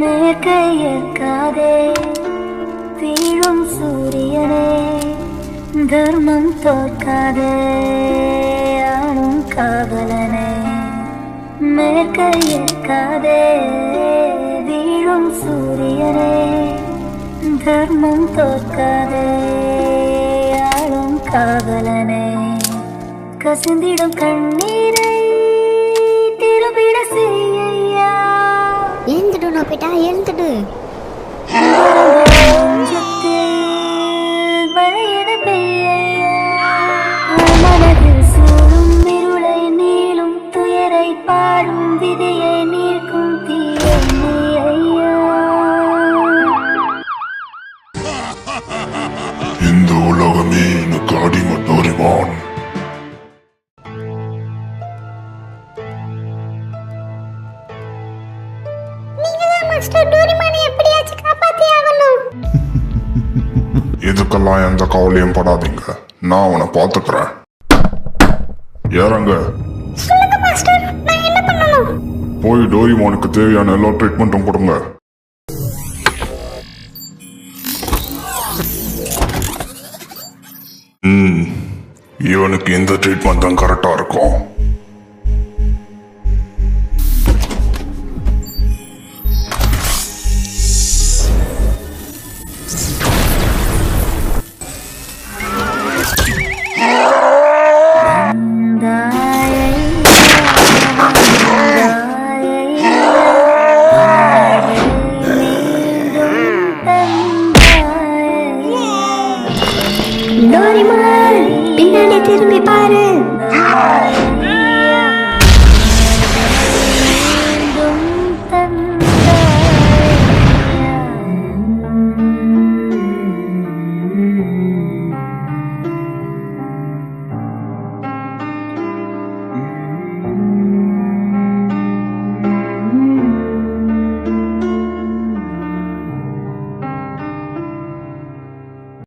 மேற்கையற்காதே வீழும் சூரியனே, தர்மம் தோற்காதே ஆளும் காவலனே. மேற்கையற்காதே வீழும் சூரியனே, தர்மம் தோற்காதே ஆளும் காவலனே. கசிந்திடும் கண்ணீரை திரும்பிட செய்யா. எழுந்துடு நோப்பிட்டா, எழுந்துடு. மழையென பெய்யா. மனதில் சூழும் இருளை நீளும் துயரை பாடும் விதையை நீர்க்கும் தீயை நீ ஐயா. இந்த உலகமே எனக்கு அடிமட்டோரிவான். இதுக்கெல்லாம் எந்த கவலையும் படாதீங்க, நான் அவனை பார்த்துக்கிறேன். ஏறங்க. போய் டோரிமானுக்கு தேவையான எல்லா ட்ரீட்மெண்ட்டும் கொடுங்க. இவனுக்கு இந்த ட்ரீட்மெண்ட் தான் கரெக்டா இருக்கும்.